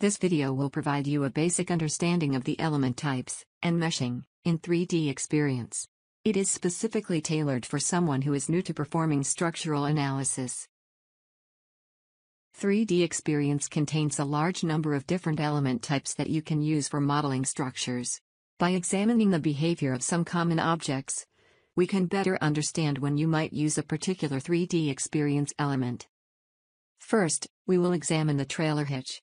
This video will provide you a basic understanding of the element types and meshing in 3D Experience. It is specifically tailored for someone who is new to performing structural analysis. 3D Experience contains a large number of different element types that you can use for modeling structures. By examining the behavior of some common objects, we can better understand when you might use a particular 3D Experience element. First, we will examine the trailer hitch.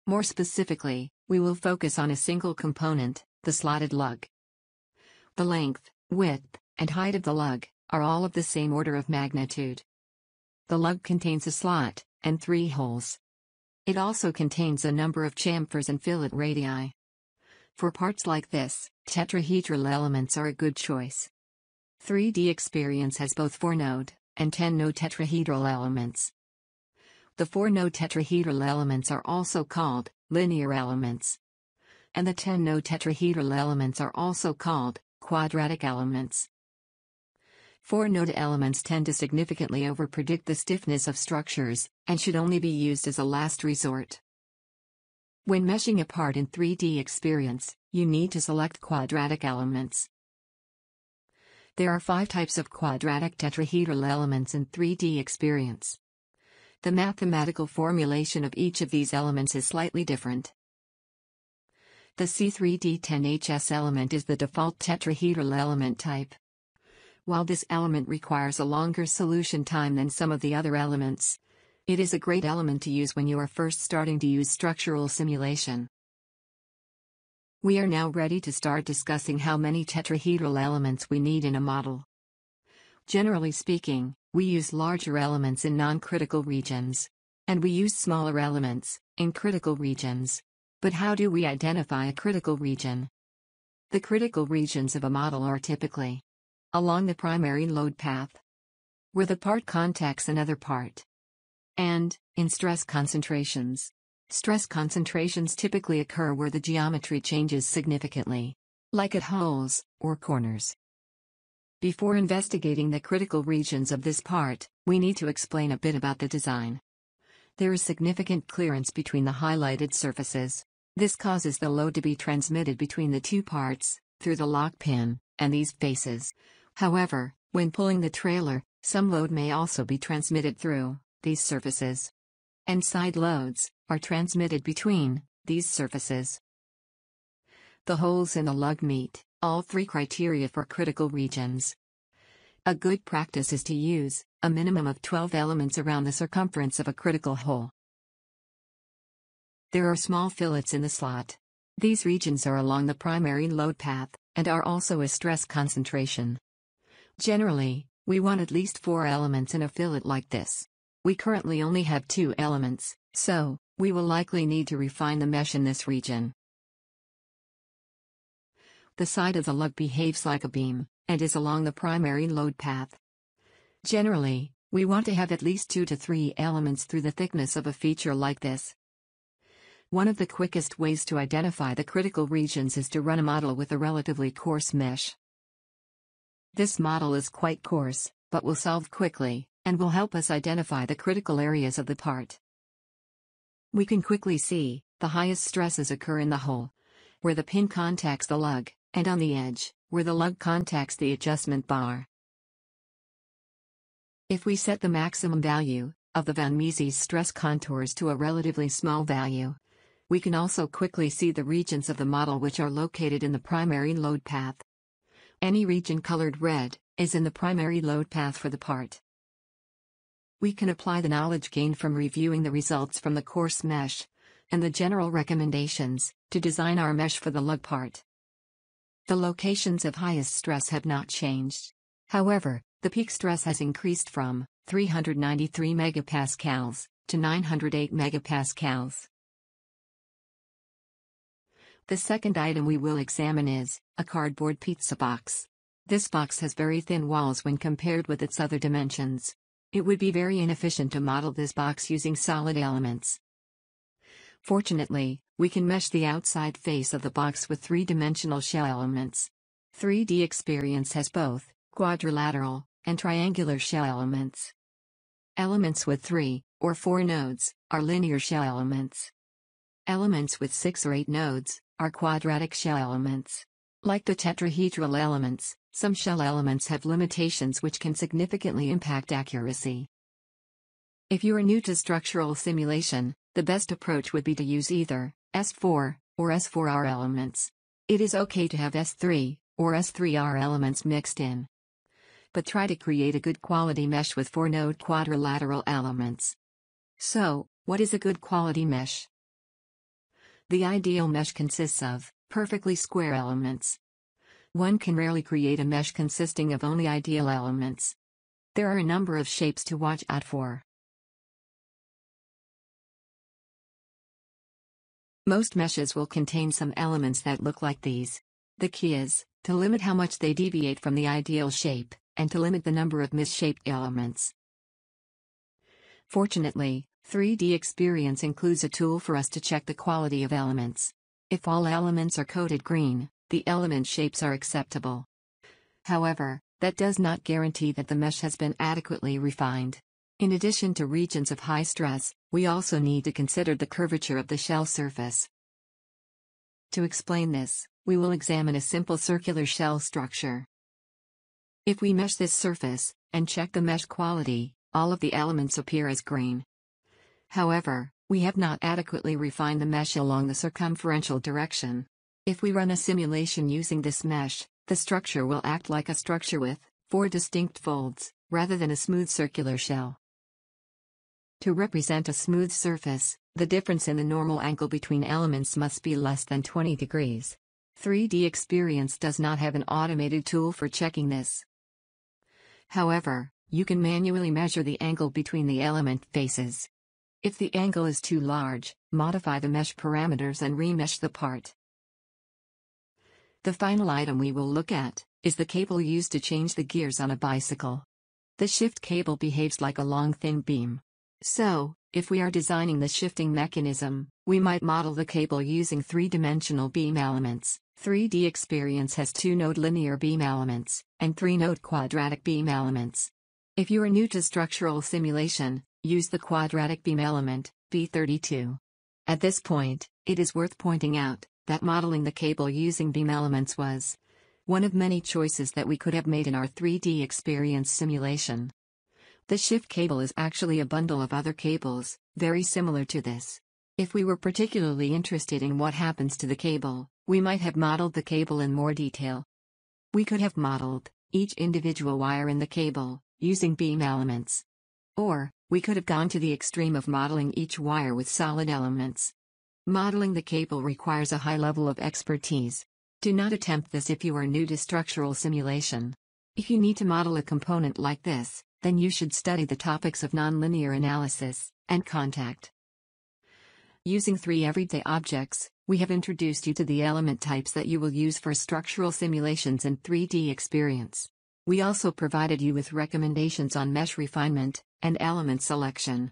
More specifically, we will focus on a single component, the slotted lug. The length, width, and height of the lug are all of the same order of magnitude. The lug contains a slot and 3 holes. It also contains a number of chamfers and fillet radii. For parts like this, tetrahedral elements are a good choice. 3D Experience has both 4-node and 10-node tetrahedral elements. The 4-node tetrahedral elements are also called linear elements, and the 10-node tetrahedral elements are also called quadratic elements. 4-node elements tend to significantly overpredict the stiffness of structures, and should only be used as a last resort. When meshing a part in 3D Experience, you need to select quadratic elements. There are 5 types of quadratic tetrahedral elements in 3D Experience. The mathematical formulation of each of these elements is slightly different. The C3D10HS element is the default tetrahedral element type. While this element requires a longer solution time than some of the other elements, it is a great element to use when you are first starting to use structural simulation. We are now ready to start discussing how many tetrahedral elements we need in a model. Generally speaking, we use larger elements in non-critical regions, and we use smaller elements in critical regions. But how do we identify a critical region? The critical regions of a model are typically along the primary load path, where the part contacts another part, and in stress concentrations. Stress concentrations typically occur where the geometry changes significantly, like at holes or corners. Before investigating the critical regions of this part, we need to explain a bit about the design. There is significant clearance between the highlighted surfaces. This causes the load to be transmitted between the 2 parts, through the lock pin, and these faces. However, when pulling the trailer, some load may also be transmitted through these surfaces. And side loads are transmitted between these surfaces. The holes in the lug meet all 3 criteria for critical regions. A good practice is to use a minimum of 12 elements around the circumference of a critical hole. There are small fillets in the slot. These regions are along the primary load path, and are also a stress concentration. Generally, we want at least 4 elements in a fillet like this. We currently only have 2 elements, so we will likely need to refine the mesh in this region. The side of the lug behaves like a beam, and is along the primary load path. Generally, we want to have at least 2 to 3 elements through the thickness of a feature like this. One of the quickest ways to identify the critical regions is to run a model with a relatively coarse mesh. This model is quite coarse, but will solve quickly, and will help us identify the critical areas of the part. We can quickly see the highest stresses occur in the hole, where the pin contacts the lug, and on the edge, where the lug contacts the adjustment bar. If we set the maximum value of the Van Mises stress contours to a relatively small value, we can also quickly see the regions of the model which are located in the primary load path. Any region colored red is in the primary load path for the part. We can apply the knowledge gained from reviewing the results from the coarse mesh and the general recommendations to design our mesh for the lug part. The locations of highest stress have not changed. However, the peak stress has increased from 393 megapascals to 908 megapascals. The second item we will examine is a cardboard pizza box. This box has very thin walls when compared with its other dimensions. It would be very inefficient to model this box using solid elements. Fortunately, we can mesh the outside face of the box with 3-dimensional shell elements. 3D Experience has both quadrilateral and triangular shell elements. Elements with 3 or 4 nodes are linear shell elements. Elements with 6 or 8 nodes are quadratic shell elements. Like the tetrahedral elements, some shell elements have limitations which can significantly impact accuracy. If you are new to structural simulation, the best approach would be to use either S4 or S4R elements. It is okay to have S3 or S3R elements mixed in. But try to create a good quality mesh with 4-node quadrilateral elements. So, what is a good quality mesh? The ideal mesh consists of perfectly square elements. One can rarely create a mesh consisting of only ideal elements. There are a number of shapes to watch out for. Most meshes will contain some elements that look like these. The key is to limit how much they deviate from the ideal shape, and to limit the number of misshaped elements. Fortunately, 3DEXPERIENCE includes a tool for us to check the quality of elements. If all elements are coded green, the element shapes are acceptable. However, that does not guarantee that the mesh has been adequately refined. In addition to regions of high stress, we also need to consider the curvature of the shell surface. To explain this, we will examine a simple circular shell structure. If we mesh this surface, and check the mesh quality, all of the elements appear as green. However, we have not adequately refined the mesh along the circumferential direction. If we run a simulation using this mesh, the structure will act like a structure with 4 distinct folds, rather than a smooth circular shell. To represent a smooth surface, the difference in the normal angle between elements must be less than 20 degrees. 3DEXPERIENCE does not have an automated tool for checking this. However, you can manually measure the angle between the element faces. If the angle is too large, modify the mesh parameters and remesh the part. The final item we will look at is the cable used to change the gears on a bicycle. The shift cable behaves like a long thin beam. So, if we are designing the shifting mechanism, we might model the cable using 3-dimensional beam elements. 3DEXPERIENCE has 2-node linear beam elements, and 3-node quadratic beam elements. If you are new to structural simulation, use the quadratic beam element, B32. At this point, it is worth pointing out that modeling the cable using beam elements was one of many choices that we could have made in our 3DEXPERIENCE simulation. The shift cable is actually a bundle of other cables, very similar to this. If we were particularly interested in what happens to the cable, we might have modeled the cable in more detail. We could have modeled each individual wire in the cable, using beam elements. Or, we could have gone to the extreme of modeling each wire with solid elements. Modeling the cable requires a high level of expertise. Do not attempt this if you are new to structural simulation. If you need to model a component like this, then you should study the topics of nonlinear analysis and contact. Using 3 everyday objects, we have introduced you to the element types that you will use for structural simulations in 3DEXPERIENCE. We also provided you with recommendations on mesh refinement and element selection.